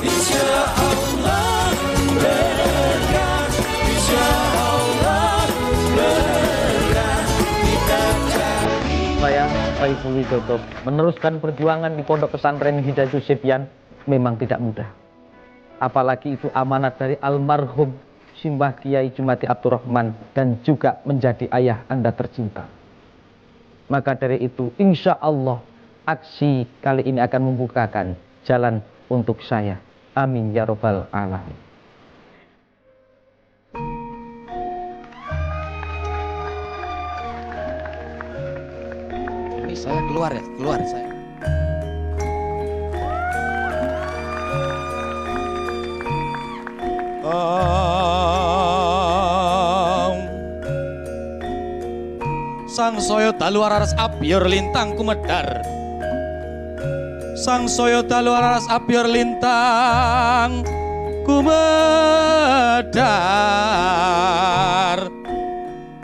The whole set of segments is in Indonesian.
insya Allah berkah, insya Allah berkah kita cari. Saya Saiful Widodo meneruskan perjuangan di Pondok Pesantren Hidayatul Sibyan memang tidak mudah. Apalagi itu amanat dari almarhum Simbah Kiai Jumadi Abdurrahman dan juga menjadi ayah Anda tercinta. Maka dari itu insya Allah aksi kali ini akan membukakan jalan untuk saya. Amin ya robbal alamin. Ini saya keluar ya, keluar saya. Sang soyo taluar aras apior lintang kumedar. Sang soyo taluar aras apior lintang kumedar.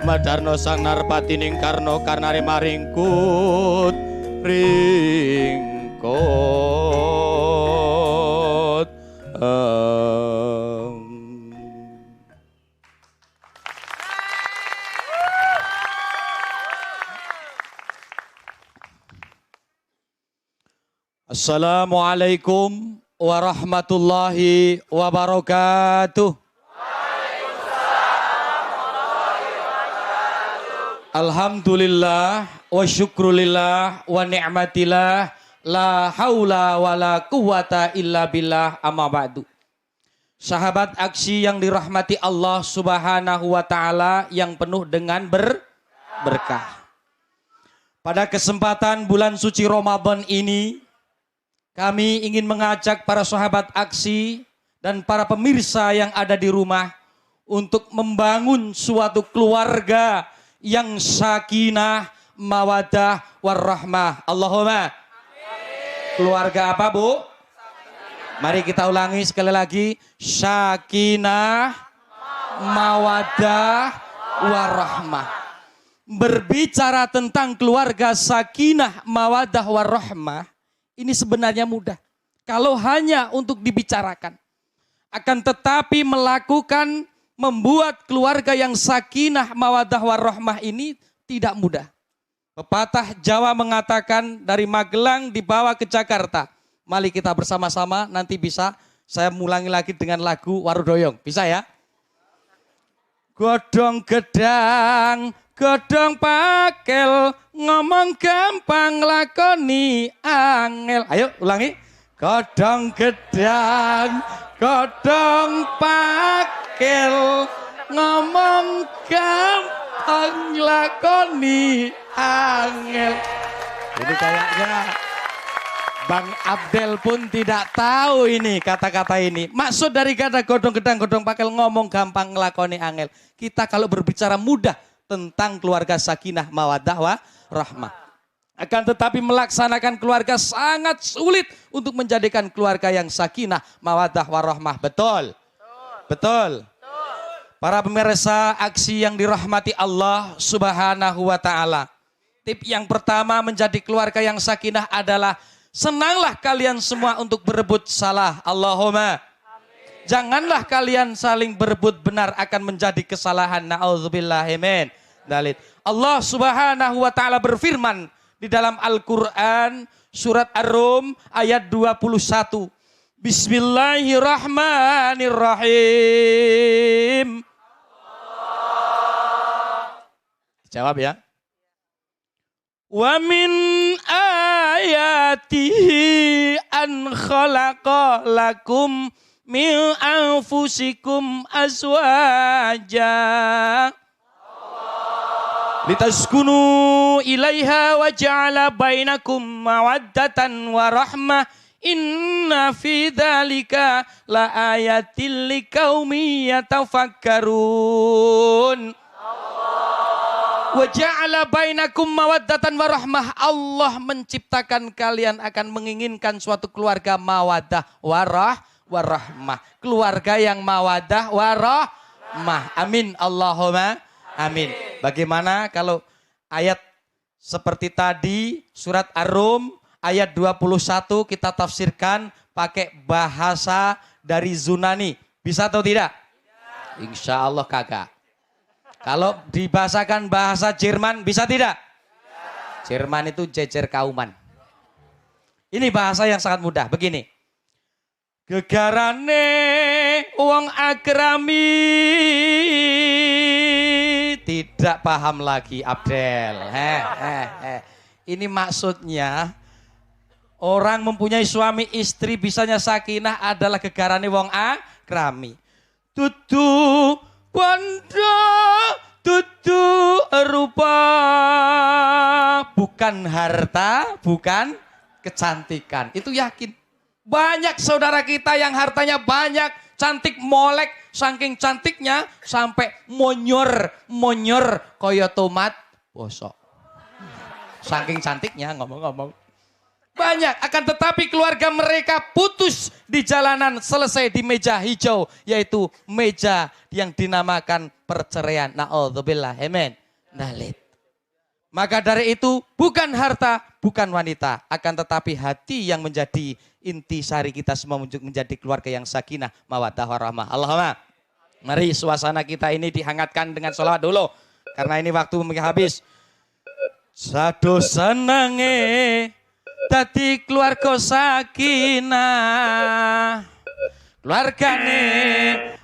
Madarno sang narpatining karno karnare maringkut ringkut. Assalamualaikum warahmatullahi wabarakatuh. Alhamdulillah wa syukrulillah wa ni'matillah la haula wa la quwata illa billah amma ba'du. Sahabat aksi yang dirahmati Allah Subhanahu wa taala yang penuh dengan berkah. Pada kesempatan bulan suci Ramadan ini kami ingin mengajak para sahabat aksi dan para pemirsa yang ada di rumah untuk membangun suatu keluarga yang sakinah, mawadah, warahmah. Allahumma. Amin. Keluarga apa, Bu? Sakinah. Mari kita ulangi sekali lagi. Sakinah, mawadah, warahmah. Berbicara tentang keluarga sakinah, mawadah, warahmah, ini sebenarnya mudah. Kalau hanya untuk dibicarakan. Akan tetapi melakukan, membuat keluarga yang sakinah, mawadah, warahmah ini tidak mudah. Pepatah Jawa mengatakan dari Magelang dibawa ke Jakarta. Mari kita bersama-sama, nanti bisa saya mulangi lagi dengan lagu Warudoyong. Bisa ya? Godong gedang, godong pakel, ngomong gampang lakoni angel. Ayo ulangi. Godong gedang, godong pakel, ngomong gampang lakoni angel. Ini kayaknya Bang Abdel pun tidak tahu ini kata-kata ini. Maksud dari kata godong gedang, godong pakel, ngomong gampang ngelakoni angel. Kita kalau berbicara mudah tentang keluarga sakinah, mawaddah, warahmah. Akan tetapi melaksanakan keluarga sangat sulit untuk menjadikan keluarga yang sakinah, mawaddah, warahmah. Betul? Betul. Para pemirsa aksi yang dirahmati Allah Subhanahu wa taala. Tip yang pertama menjadi keluarga yang sakinah adalah senanglah kalian semua untuk berebut salah. Allahumma. Amin. Janganlah kalian saling berebut benar akan menjadi kesalahan. Na'udzubillahi min dzalik. Allah Subhanahu wa taala berfirman di dalam Al-Qur'an surat Ar-Rum ayat 21. Bismillahirrahmanirrahim. Jawab ya. Wa min ayatihi an khalaqa lakum min anfusikum azwaja litaskunu ilaiha wa ja'ala bainakum mawaddatan wa rahmah inna fi dzalika la ayatil liqaumin yatafakkarun. Wa ja'ala bainakum mawaddatan wa rahmah. Allah menciptakan kalian akan menginginkan suatu keluarga mawaddah warahmah. Keluarga yang mawaddah warahmah. Amin. Allahumma amin. Bagaimana kalau ayat seperti tadi surat Ar-Rum ayat 21 kita tafsirkan pakai bahasa dari Yunani. Bisa atau tidak? Insya Allah kagak. Kalau dibahasakan bahasa Jerman, bisa tidak? Jerman itu jejer kauman. Ini bahasa yang sangat mudah, begini. Gegarane wong agrami. Tidak paham lagi Abdel. Ini maksudnya orang mempunyai suami istri bisanya sakinah adalah gegarane wong agrami. Tutu bondo, tutu rupa. Bukan harta, bukan kecantikan. Itu yakin. Banyak saudara kita yang hartanya banyak, cantik molek, saking cantiknya sampai monyor koyo tomat bosok. Saking cantiknya ngomong-ngomong. Banyak, akan tetapi keluarga mereka putus di jalanan, selesai di meja hijau, yaitu meja yang dinamakan perceraian. Na'udzubillah, amin. Nalit. Maka dari itu bukan harta, bukan wanita, akan tetapi hati yang menjadi inti sari kita semua menjadi keluarga yang sakinah, mawaddah warahmah. Allahumma, mari suasana kita ini dihangatkan dengan sholawat dulu, karena ini waktu habis. Sado senenge dadi keluarga sakinah, keluargane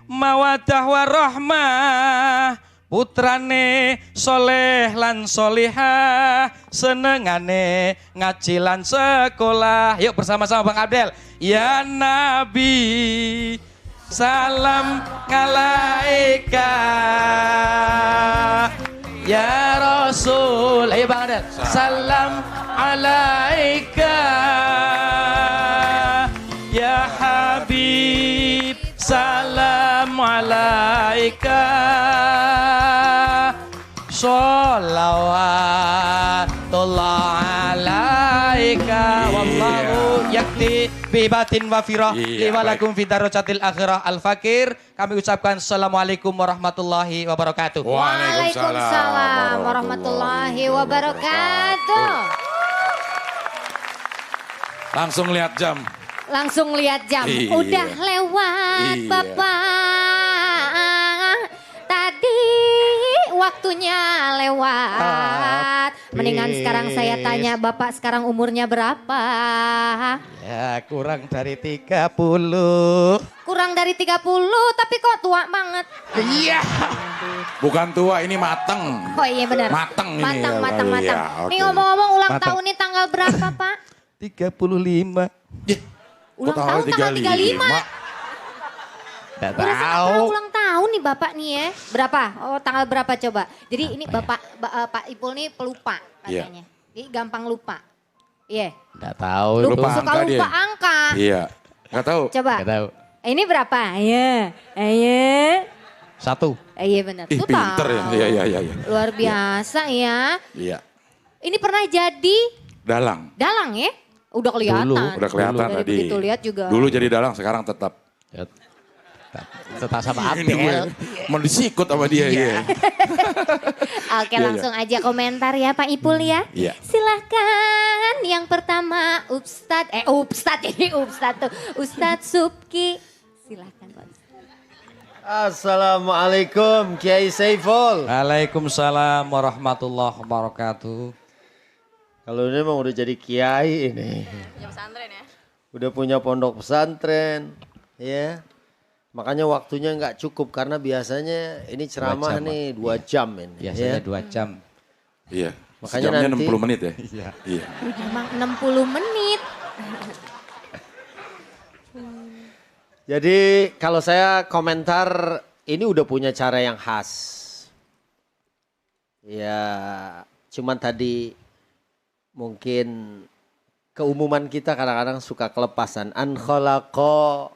mawaddah warahmah. Putrane soleh lan solihah, senengane ngaji lan sekolah. Yuk bersama-sama Bang Abdel. Ya Nabi, salam ngalaika. Ya Rasul, ayo Bang Abdel. Salam alaika. Ya Habib, salam alaika. Sholawatullah alaika. Wallahu yakti bibatin wa firah liwalakum fidarajatil akhirah al-fakir. Kami ucapkan assalamualaikum warahmatullahi wabarakatuh. Waalaikumsalam warahmatullahi wabarakatuh. Langsung lihat jam. Langsung lihat jam. Iya. Udah lewat Iya. Bapak. Tadi waktunya lewat. Mendingan sekarang saya tanya Bapak sekarang umurnya berapa? Ya kurang dari 30. Kurang dari 30 tapi kok tua banget. Iya. Bukan tua, ini mateng. Oh iya benar. Mateng ini. Matang. Iya, Nih oke. ngomong-ngomong ulang Matang. tahun ini tanggal berapa Pak? 35. Ulang tahun tanggal 35. Tidak Udah tahu. pernah ulang tahun nih Bapak nih ya. Berapa? Oh tanggal berapa coba? Jadi ini Bapak Pak Ipul nih pelupa katanya. Jadi gampang lupa. Iya. Tidak tahu. Lupa Suka angka dia. lupa angka. Iya. Nggak tahu. Coba. Tidak tahu. Ini berapa? Ayo. 1. Iya benar. Ih, Tuh pinter ya. tahu. Iya. Luar biasa ya. Iya. Ini pernah jadi Dalang. dalang ya? Udah kelihatan. Udah kelihatan Dari tadi. begitu lihat juga. Dulu jadi dalang, sekarang tetap. Tetap sama Ini gue Abdel. mau disikut sama dia. Iya. Oke Iya, langsung aja komentar ya Pak Ipul ya. Iya. Silahkan yang pertama Ustadz tuh. Ustadz Subki. Silahkan Pak. Assalamualaikum Kiai Saiful. Waalaikumsalam warahmatullahi wabarakatuh. Kalau ini memang udah jadi kiai ini. Punya pesantren ya? Udah punya pondok pesantren, ya. Makanya waktunya nggak cukup karena biasanya ini ceramah 2 jam, nih 2 jam ini. Biasanya ya. 2 jam. Iya. Makanya Sejamnya nanti- 60 menit ya. Iya. Emang 60 menit. Jadi kalau saya komentar ini udah punya cara yang khas. Ya, cuman tadi mungkin keumuman kita kadang-kadang suka kelepasan. An khalaqa,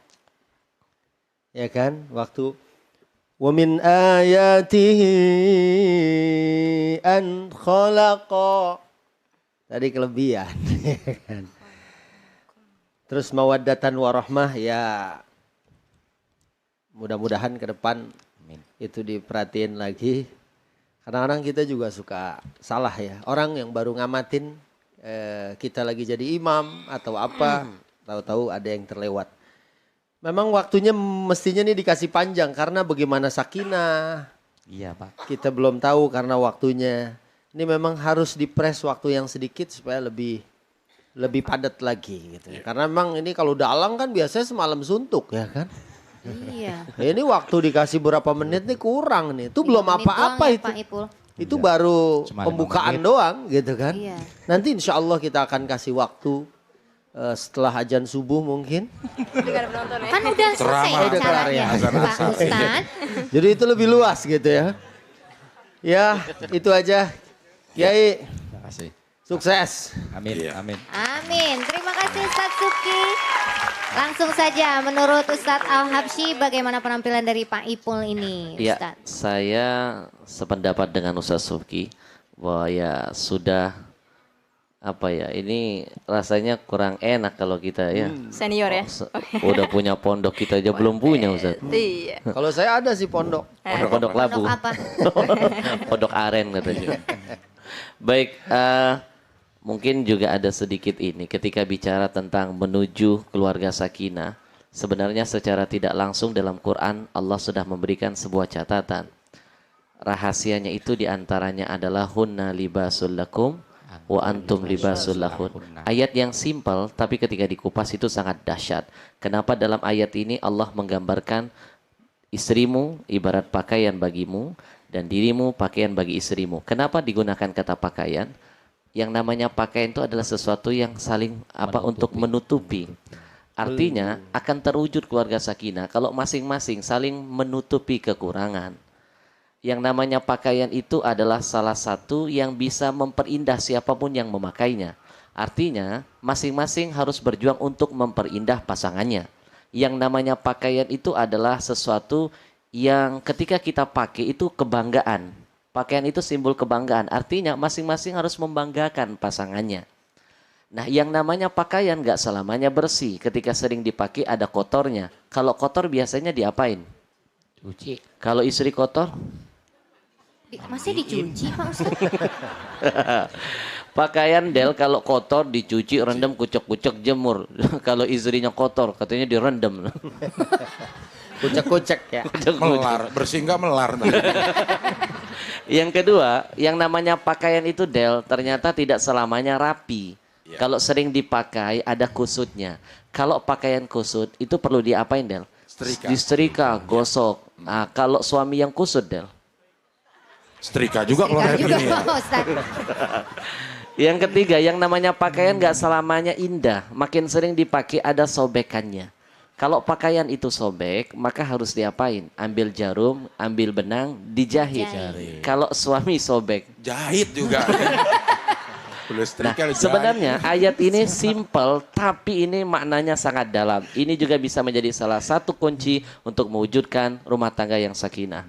ya kan? Waktu wa min ayatihi an khalaqa. Tadi kelebihan. ya kan? Terus mawaddatan warahmah ya mudah-mudahan ke depan itu diperhatiin lagi. Kadang-kadang kita juga suka salah ya. Orang yang baru ngamatin kita lagi jadi imam atau apa. tahu-tahu ada yang terlewat. Memang waktunya mestinya nih dikasih panjang karena bagaimana sakinah. Iya Pak. Kita belum tahu karena waktunya. Ini memang harus dipres waktu yang sedikit supaya lebih padat lagi gitu. Karena memang ini kalau dalang kan biasanya semalam suntuk ya kan. Iya. Ini waktu dikasih berapa menit nih kurang nih. Itu belum 5 menit apa-apa doang ya, itu. Pak Ipul. Itu baru Cuma 5 pembukaan menit. doang gitu kan. Iya. Nanti insya Allah kita akan kasih waktu setelah azan subuh mungkin. Kan udah selesai Ceramah. Udah kelar acaranya, ya. Pak Ustadz. Jadi itu lebih luas gitu ya. Ya itu aja. Kiai Terima kasih. sukses. Amin. Iya. Amin. Amin. Terima kasih Ustadz Subki. Langsung saja menurut Ustadz Al-Habsyi bagaimana penampilan dari Pak Ipul ini Ya, Ustadz? saya sependapat dengan Ustaz Subki bahwa ya sudah apa ya, ini rasanya kurang enak kalau kita ya. Senior ya? Udah punya pondok kita aja belum punya Ustaz. Iya. Kalau saya ada sih pondok. Pondok labu. Pondok apa? Pondok aren katanya. Baik, mungkin juga ada sedikit ini ketika bicara tentang menuju keluarga sakinah. Sebenarnya secara tidak langsung dalam Quran Allah sudah memberikan sebuah catatan. Rahasianya itu diantaranya adalah hunna libasul lakum wa antum libasul lahun. Ayat yang simpel tapi ketika dikupas itu sangat dahsyat. Kenapa dalam ayat ini Allah menggambarkan istrimu ibarat pakaian bagimu dan dirimu pakaian bagi istrimu. Kenapa digunakan kata pakaian? Yang namanya pakaian itu adalah sesuatu yang saling untuk menutupi. Artinya akan terwujud keluarga sakinah kalau masing-masing saling menutupi kekurangan. Yang namanya pakaian itu adalah salah satu yang bisa memperindah siapapun yang memakainya. Artinya masing-masing harus berjuang untuk memperindah pasangannya. Yang namanya pakaian itu adalah sesuatu yang ketika kita pakai itu kebanggaan. Pakaian itu simbol kebanggaan. Artinya masing-masing harus membanggakan pasangannya. Nah, yang namanya pakaian gak selamanya bersih. Ketika sering dipakai ada kotornya. Kalau kotor biasanya diapain? Cuci. Kalau istri kotor? Masih dicuci Pak Ustadz? Pakaian Del kalau kotor dicuci, rendam, kucek-kucek, jemur. Kalau istrinya kotor katanya direndam. Kucek-kucek ya. Melar, bersih nggak melar. Yang kedua, yang namanya pakaian itu Del ternyata tidak selamanya rapi. Kalau sering dipakai ada kusutnya. Kalau pakaian kusut itu perlu diapain Del? Setrika. Disetrika, gosok. Nah, kalau suami yang kusut Del? Setrika juga kalau kayak juga gini ya. Pak Ustadz. Yang ketiga, yang namanya pakaian gak selamanya indah. Makin sering dipakai ada sobekannya. Kalau pakaian itu sobek, maka harus diapain? Ambil jarum, ambil benang, dijahit. Kalau suami sobek. Jahit juga. Boleh Nah, setrika, jahit. sebenarnya ayat ini simple, tapi ini maknanya sangat dalam. Ini juga bisa menjadi salah satu kunci untuk mewujudkan rumah tangga yang sakinah.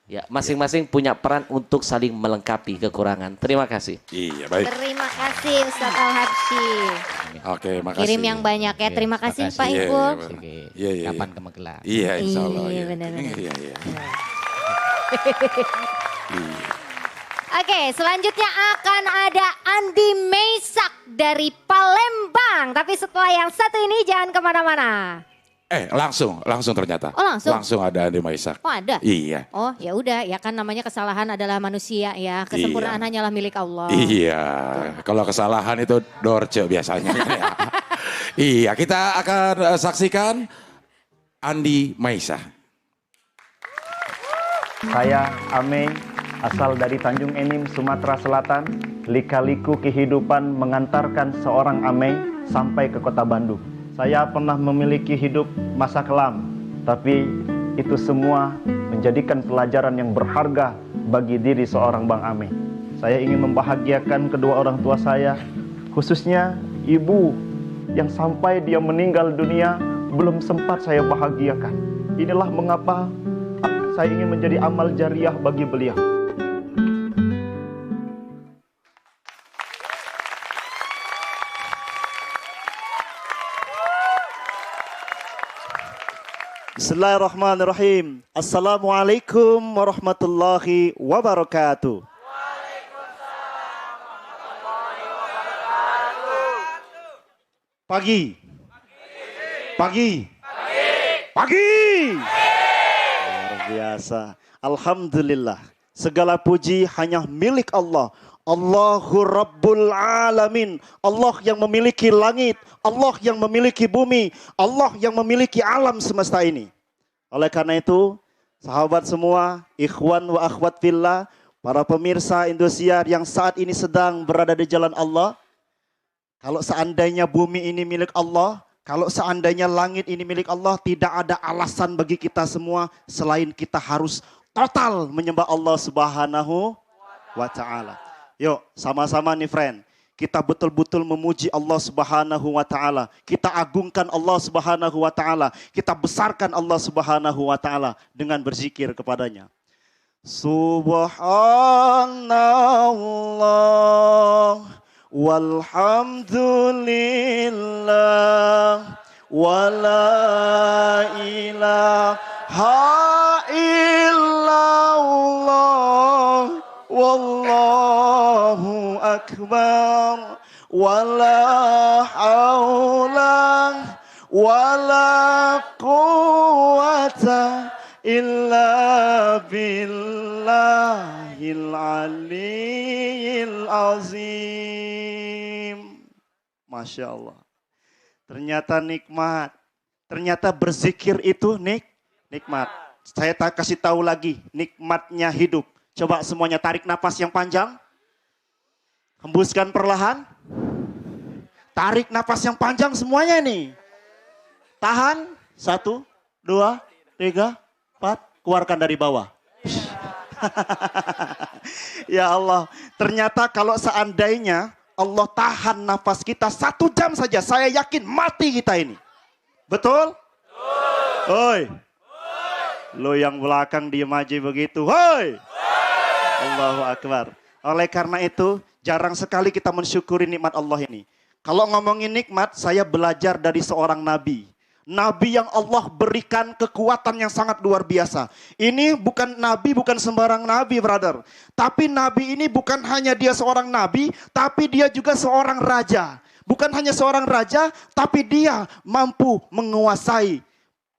Ya, masing-masing punya peran untuk saling melengkapi kekurangan. Terima kasih. Iya, baik. Terima kasih Ustadz Al-Habsyi. Oke, makasih. Kirim yang banyak ya. Terima kasih Pak Iya, Ipul. iya, iya, iya. Kapan ke Magelang? Iya, insya Allah. Iya, benar-benar. Iya, iya. Oke, selanjutnya akan ada Andi Meisak dari Palembang. Tapi setelah yang satu ini jangan kemana-mana. Langsung ternyata. Oh, langsung? Langsung ada Andi Maisak. Oh ada? Iya. Oh ya udah, ya kan namanya kesalahan adalah manusia ya. Kesempurnaan hanyalah milik Allah. Iya, kalau kesalahan itu dorce biasanya. Iya, kita akan saksikan Andi Maisa. Saya Ame, asal dari Tanjung Enim, Sumatera Selatan. Lika-liku kehidupan mengantarkan seorang Ame sampai ke kota Bandung. Saya pernah memiliki hidup masa kelam, tapi itu semua menjadikan pelajaran yang berharga bagi diri seorang Bang Ame. Saya ingin membahagiakan kedua orang tua saya, khususnya ibu yang sampai dia meninggal dunia belum sempat saya bahagiakan. Inilah mengapa saya ingin menjadi amal jariah bagi beliau. Bismillahirrahmanirrahim. Assalamualaikum warahmatullahi wabarakatuh. Pagi. Pagi. Pagi. Luar biasa. Alhamdulillah. Segala puji hanya milik Allah. Allahu Rabbul Alamin. Allah yang memiliki langit. Allah yang memiliki bumi. Allah yang memiliki alam semesta ini. Oleh karena itu, sahabat semua, ikhwan wa akhwat fillah, para pemirsa Indosiar yang saat ini sedang berada di jalan Allah. Kalau seandainya bumi ini milik Allah, kalau seandainya langit ini milik Allah, tidak ada alasan bagi kita semua selain kita harus total menyembah Allah Subhanahu wa Ta'ala. Yuk, sama-sama nih friend. Kita betul-betul memuji Allah Subhanahu wa Ta'ala. Kita agungkan Allah Subhanahu wa Ta'ala. Kita besarkan Allah Subhanahu wa Ta'ala dengan berzikir kepadanya. Subhanallah walhamdulillah wala ilaha illallah wallahu akbar wala haula wala quwata illa billahil aliyil azim. Masya Allah. Ternyata nikmat. Ternyata berzikir itu nikmat. Saya kasih tahu lagi nikmatnya hidup. Coba semuanya tarik nafas yang panjang. Hembuskan perlahan. Tarik nafas yang panjang semuanya nih. Tahan. 1, 2, 3, 4. Keluarkan dari bawah. Ya Allah. Ternyata kalau seandainya Allah tahan nafas kita 1 jam saja. Saya yakin mati kita ini. Betul? Hoi. Lo yang belakang diem aja begitu. Hoi. Allahu Akbar. Oleh karena itu, jarang sekali kita mensyukuri nikmat Allah ini. Kalau ngomongin nikmat, saya belajar dari seorang nabi. Nabi yang Allah berikan kekuatan yang sangat luar biasa. Ini bukan nabi, bukan sembarang nabi, brother. Tapi nabi ini bukan hanya dia seorang nabi, tapi dia juga seorang raja. Bukan hanya seorang raja, tapi dia mampu menguasai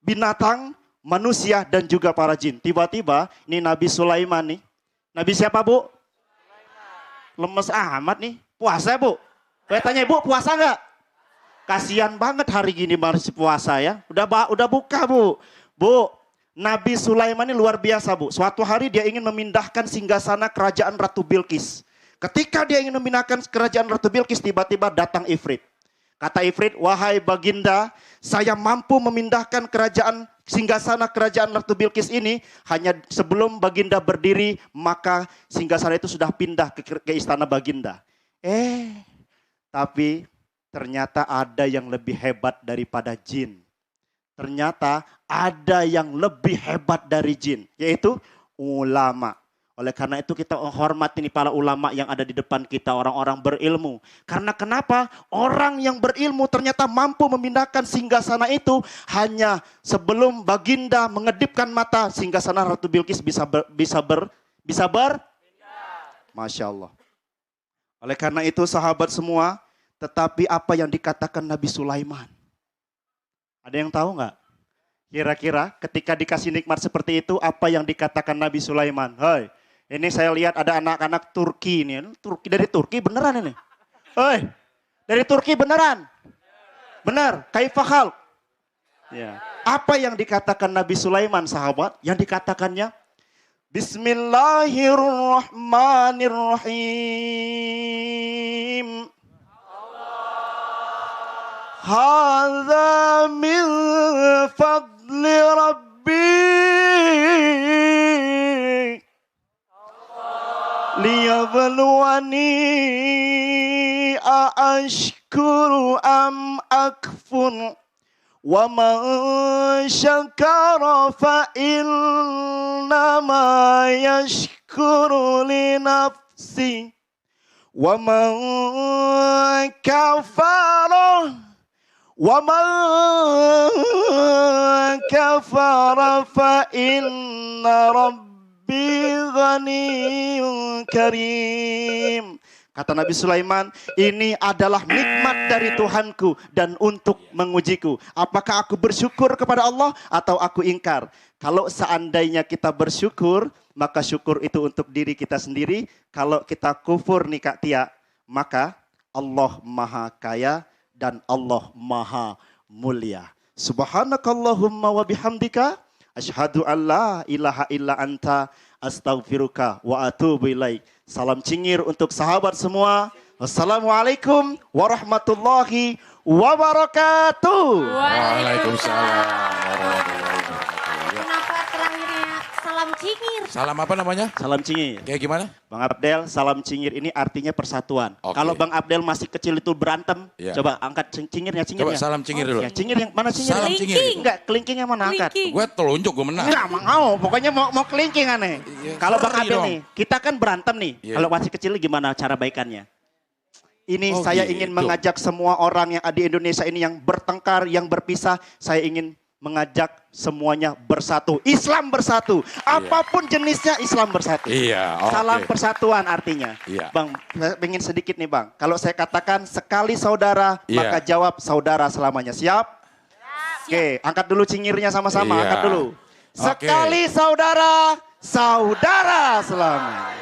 binatang, manusia, dan juga para jin. Tiba-tiba, ini Nabi Sulaiman nih. Nabi siapa, Bu? Lemes amat nih. Puasa, Bu? Saya tanya, Bu, puasa nggak? Kasihan banget hari gini masih puasa ya. Udah buka, Bu. Bu, Nabi Sulaiman ini luar biasa, Bu. Suatu hari dia ingin memindahkan singgasana kerajaan Ratu Bilqis. Ketika dia ingin memindahkan kerajaan Ratu Bilqis, tiba-tiba datang Ifrit. Kata Ifrit, wahai Baginda, saya mampu memindahkan kerajaan singgasana kerajaan Ratu Bilqis ini hanya sebelum Baginda berdiri, maka singgasana itu sudah pindah ke istana Baginda. Tapi ternyata ada yang lebih hebat daripada jin. Ternyata ada yang lebih hebat dari jin, yaitu ulama. Oleh karena itu kita hormati nih para ulama yang ada di depan kita, orang-orang berilmu. Karena kenapa? Orang yang berilmu ternyata mampu memindahkan singgasana itu hanya sebelum Baginda mengedipkan mata, singgasana Ratu Bilqis bisa ber. Masya Allah. Oleh karena itu sahabat semua, tetapi apa yang dikatakan Nabi Sulaiman? Ada yang tahu nggak? Kira-kira ketika dikasih nikmat seperti itu, apa yang dikatakan Nabi Sulaiman? Hei, ini saya lihat ada anak-anak Turki ini. Dari Turki beneran ini. Hei, dari Turki beneran. Benar, kaifahal. Ya. Apa yang dikatakan Nabi Sulaiman, sahabat? Yang dikatakannya, Bismillahirrahmanirrahim. Hadza min fadli Rabbi liyabluwani aashkuru am akfur wa man syakara fa innama yashkuru li nafsi wa man kafara wa man kafara fa inna rabbi ghaniyyun karim. Kata Nabi Sulaiman, ini adalah nikmat dari Tuhanku dan untuk mengujiku. Apakah aku bersyukur kepada Allah atau aku ingkar? Kalau seandainya kita bersyukur, maka syukur itu untuk diri kita sendiri. Kalau kita kufur nih Kak Tia, maka Allah Maha Kaya dan Allah Maha Mulia. Subhanakallahumma wa bihamdika, asyhadu an la ilaha illa anta, astaghfiruka wa atubu ilaik. Salam cingir untuk sahabat semua. Wassalamualaikum warahmatullahi wabarakatuh. Waalaikumsalam. Kenapa terakhirnya salam cingir? Salam apa namanya? Salam cingir. Kayak gimana? Bang Abdel, salam cingir ini artinya persatuan. Oke. Kalau Bang Abdel masih kecil itu berantem, Iya. coba angkat cingirnya. Coba salam cingir dulu. Ya, cingir yang mana cingir? Salam cingir itu. Enggak, kelingking yang mana angkat? Gue telunjuk, gue menang. Enggak mau, pokoknya mau kelingking aneh. Iya, Kalau Bang sorry Abdel dong. nih, kita kan berantem nih. Iya. Kalau masih kecil gimana cara baikannya? Ini Oh, saya gitu. ingin mengajak semua orang yang ada di Indonesia ini yang bertengkar, yang berpisah, saya ingin mengajak semuanya bersatu. Islam bersatu. Apapun jenisnya Islam bersatu. Iya, oke. Salam persatuan artinya. Iya. Bang, saya ingin sedikit nih Bang. Kalau saya katakan sekali saudara, Iya. maka jawab saudara selamanya. Siap? Oke, angkat dulu cingirnya sama-sama. Iya. Angkat dulu. Oke. Sekali saudara, saudara selamanya.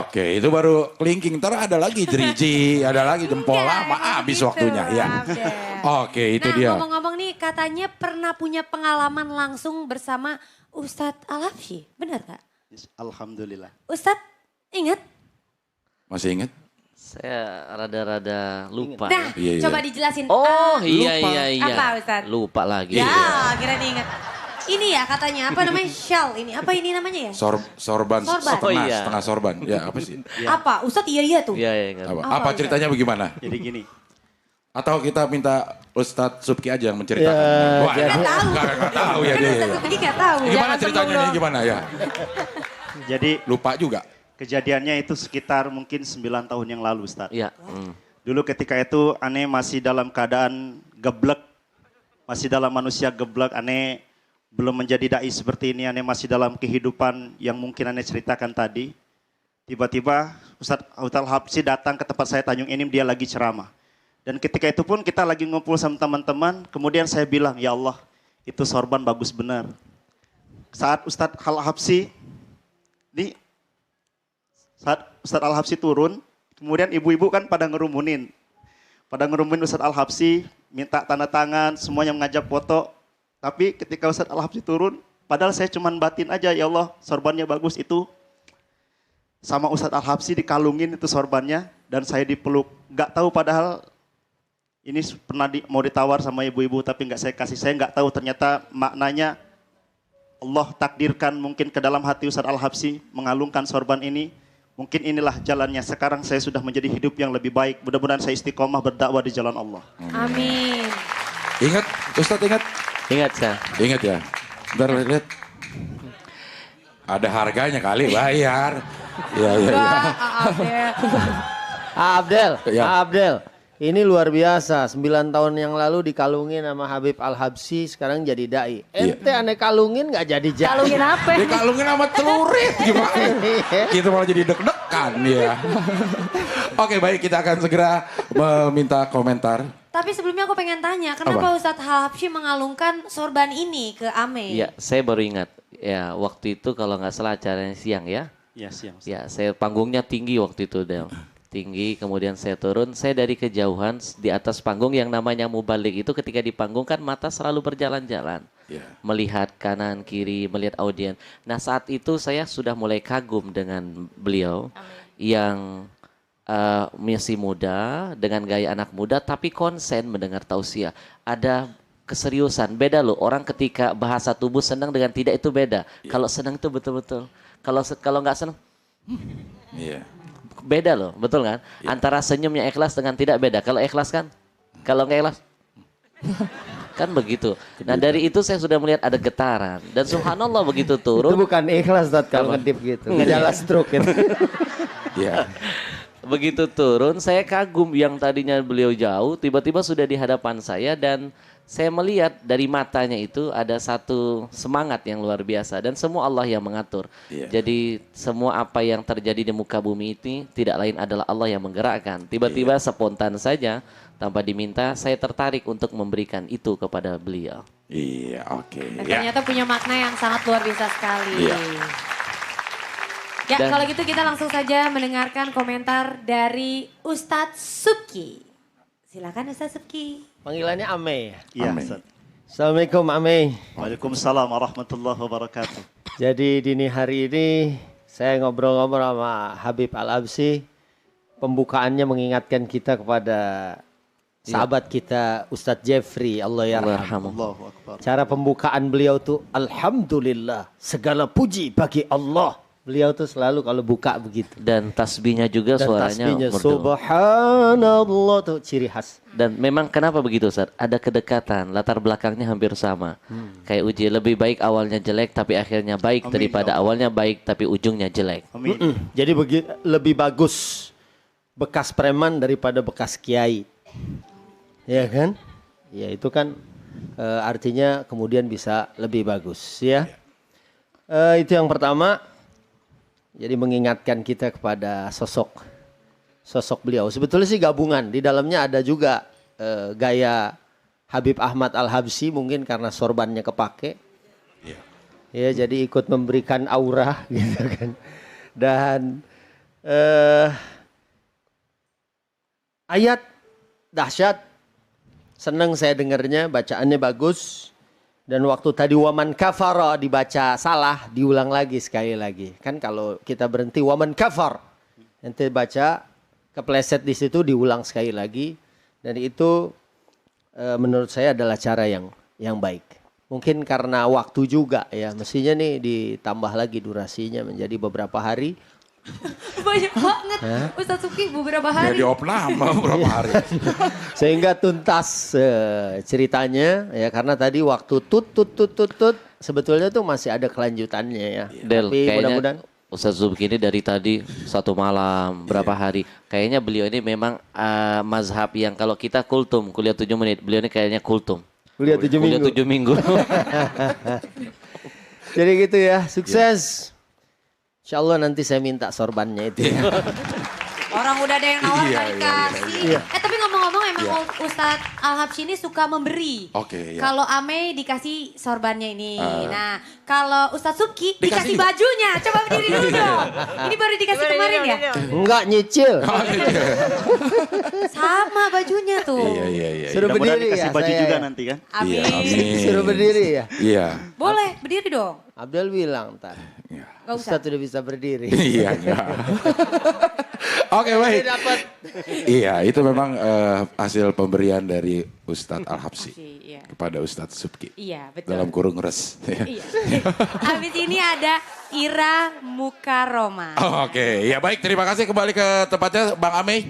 Oke, itu baru kelingking. Ntar ada lagi jeriji, ada lagi jempol lama, habis waktunya. Ya. Oke, itu Nah, dia. ngomong-ngomong nih, katanya pernah punya pengalaman langsung bersama Ustadz Al-Habsyi. Benar gak? Alhamdulillah. Ustadz ingat? Masih ingat? Saya rada-rada lupa. Nah, Iya, iya. coba dijelasin. Oh iya lupa. iya iya. Apa Ustadz? Lupa lagi. Ya, kira diingat. Ini ya katanya, apa namanya? Shell ini. Apa ini namanya ya? Sorban, Sorban. setengah, Oh, iya. setengah sorban. Ya, apa sih? Apa? Ustadz iya tuh. Iya iya. ingat. Apa, Apa, apa Ustaz? ceritanya bagaimana? Jadi gini. Atau kita minta Ustadz Subki aja yang menceritakan. Ya, Wah, jadi- nggak tahu ya Kan dia. Ustadz Subki nggak tahu. Gimana Jangan ceritanya sombong nih, dong. gimana ya? Jadi Lupa juga. kejadiannya itu sekitar mungkin 9 tahun yang lalu Ustaz. Iya. Dulu ketika itu aneh masih dalam keadaan geblek. Masih dalam manusia geblek. Aneh belum menjadi dai seperti ini. Aneh masih dalam kehidupan yang mungkin aneh ceritakan tadi. Tiba-tiba Ustadz Al-Habsyi datang ke tempat saya Tanjung Enim, dia lagi ceramah. Dan ketika itu pun kita lagi ngumpul sama teman-teman. Kemudian saya bilang, ya Allah itu sorban bagus benar. Saat Ustadz Al-Habsyi, saat Ustadz Al-Habsyi turun, kemudian ibu-ibu kan pada ngerumunin. Pada ngerumunin Ustadz Al-Habsyi, minta tanda tangan, semuanya mengajak foto. Tapi ketika Ustadz Al-Habsyi turun, padahal saya cuma batin aja, ya Allah sorbannya bagus itu. Sama Ustadz Al-Habsyi dikalungin itu sorbannya, dan saya dipeluk. Gak tahu padahal ini pernah mau ditawar sama ibu-ibu, tapi nggak saya kasih. Saya nggak tahu ternyata maknanya Allah takdirkan mungkin ke dalam hati Ustadz Al-Habsyi mengalungkan sorban ini. Mungkin inilah jalannya. Sekarang saya sudah menjadi hidup yang lebih baik. Mudah-mudahan saya istiqomah berdakwah di jalan Allah. Amin. Ingat, Ustadz ingat? Ingat saya. Ingat ya. Bentar lihat. Ada harganya kali, bayar. Iya, iya, iya. Abdel, Ya. Abdel. Ini luar biasa, 9 tahun yang lalu dikalungin sama Habib Al-Habsyi, sekarang jadi dai. Ente aneh kalungin gak jadi jadi. Kalungin apa? Dikalungin sama celurit gimana? Kita malah jadi deg-degan ya. Oke baik, kita akan segera meminta komentar. Tapi sebelumnya aku pengen tanya, kenapa Ustadz Al-Habsyi mengalungkan sorban ini ke Ame? Iya, saya baru ingat. Ya, waktu itu kalau nggak salah acaranya siang ya. Ya siang. Ya, saya panggungnya tinggi waktu itu, Del. Tinggi, kemudian saya turun. Saya dari kejauhan di atas panggung yang namanya mubalik itu ketika di panggung kan mata selalu berjalan-jalan. Ya. Melihat kanan, kiri, melihat audien. Nah saat itu saya sudah mulai kagum dengan beliau yang masih muda, dengan gaya anak muda, tapi konsen mendengar tausiah. Ada keseriusan, beda loh. Orang ketika bahasa tubuh senang dengan tidak itu beda. Kalau senang itu betul-betul. Kalau nggak senang, Iya. beda loh, betul kan? Antara senyumnya ikhlas dengan tidak beda. Kalau ikhlas kan, kalau nggak ikhlas, kan begitu. Nah dari itu saya sudah melihat ada getaran. Dan subhanallah begitu Itu turun. bukan ikhlas Dad, kalau ngedip gitu. Gejala stroke gitu. Iya. begitu turun saya kagum yang tadinya beliau jauh tiba-tiba sudah di hadapan saya dan saya melihat dari matanya itu ada satu semangat yang luar biasa dan semua Allah yang mengatur. Jadi semua apa yang terjadi di muka bumi ini tidak lain adalah Allah yang menggerakkan. Tiba-tiba spontan saja tanpa diminta saya tertarik untuk memberikan itu kepada beliau. Iya, oke. Dan ternyata punya makna yang sangat luar biasa sekali. Iya. Ya, Dan- kalau gitu kita langsung saja mendengarkan komentar dari Ustadz Subki. Silakan Ustadz Subki. Panggilannya Ame. Iya, Amin. Ustaz. Assalamualaikum Ame. Waalaikumsalam warahmatullahi wabarakatuh. Jadi dini hari ini saya ngobrol-ngobrol sama Habib Al-Habsyi. Pembukaannya mengingatkan kita kepada sahabat kita Ustadz Jeffrey, Allah yarham. Alhamdulillah. Allahu Akbar. Cara pembukaan beliau tuh Alhamdulillah, segala puji bagi Allah. Beliau tuh selalu kalau buka begitu. Dan tasbihnya juga Dan suaranya tasbihnya merdu. Subhanallah tuh ciri khas. Dan memang kenapa begitu Ustaz? Ada kedekatan, latar belakangnya hampir sama. Kayak uji lebih baik awalnya jelek tapi akhirnya baik Amin, daripada ya Allah. awalnya baik tapi ujungnya jelek. Amin. Jadi lebih bagus bekas preman daripada bekas kiai. Ya kan? Ya itu kan artinya kemudian bisa lebih bagus ya. Itu yang pertama. Jadi mengingatkan kita kepada sosok beliau. Sebetulnya sih gabungan. Di dalamnya ada juga gaya Habib Ahmad Al-Habsyi mungkin karena sorbannya kepake. Ya jadi ikut memberikan aura gitu kan. Dan ayat dahsyat. Senang saya dengarnya, bacaannya bagus. Dan waktu tadi waman kafara dibaca salah, diulang lagi sekali lagi. Kan kalau kita berhenti waman kafar, nanti baca kepleset di situ diulang sekali lagi. Dan itu menurut saya adalah cara yang baik. Mungkin karena waktu juga ya, mestinya nih ditambah lagi durasinya menjadi beberapa hari. Banyak banget Ustadz Subki beberapa Jadi hari. opname berapa hari. Sehingga tuntas ceritanya ya karena tadi waktu tut sebetulnya tuh masih ada kelanjutannya ya. Del, Tapi kayaknya mudah-mudahan Ustaz Subki ini dari tadi satu malam, berapa hari. Kayaknya beliau ini memang mazhab yang kalau kita kultum, kuliah 7 menit. Beliau ini kayaknya kultum. kuliah 7 Kuliah minggu. 7 minggu. Jadi gitu ya, sukses. Insya Allah nanti saya minta sorbannya itu ya. Orang udah ada yang nawar Iya, nggak iya, dikasih. iya. Tapi ngomong-ngomong emang Ustadz Al-Habsyi ini suka memberi. Oke, iya. Kalau Ame dikasih sorbannya ini. Nah kalau Ustadz Subki dikasih Dikasih bajunya. Coba berdiri dulu dong. Ini baru dikasih kemarin ya? Enggak nyicil. Sama bajunya tuh. Iya. Suruh Mudah-mudahan berdiri dikasih ya baju saya juga ya. nanti kan. Amin. Iya, amin. Suruh berdiri ya. Iya. Boleh berdiri dong. Abdul bilang ntar. Gak usah. Ustadz udah bisa berdiri. Iya, enggak. Oke, baik. Dapat. Iya, itu memang hasil pemberian dari Ustadz Al-Habsyi Iya. kepada Ustadz Subki. Iya betul. Dalam kurung res. Iya. Habis ini ada Ira Mukaroma. Oh, oke, ya baik. Terima kasih kembali ke tempatnya Bang Ame.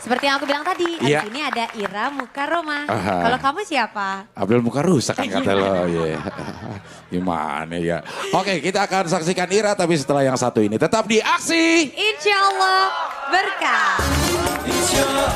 Seperti yang aku bilang tadi, Iya. habis ini ada Ira Mukaroma. Aha. Kalau kamu siapa? Abdul muka rusak kan kata lo. Ya. Gimana ya. Oke, kita akan saksikan Ira tapi setelah yang satu ini. Tetap di Aksi. Insya Allah berkah. Insya Allah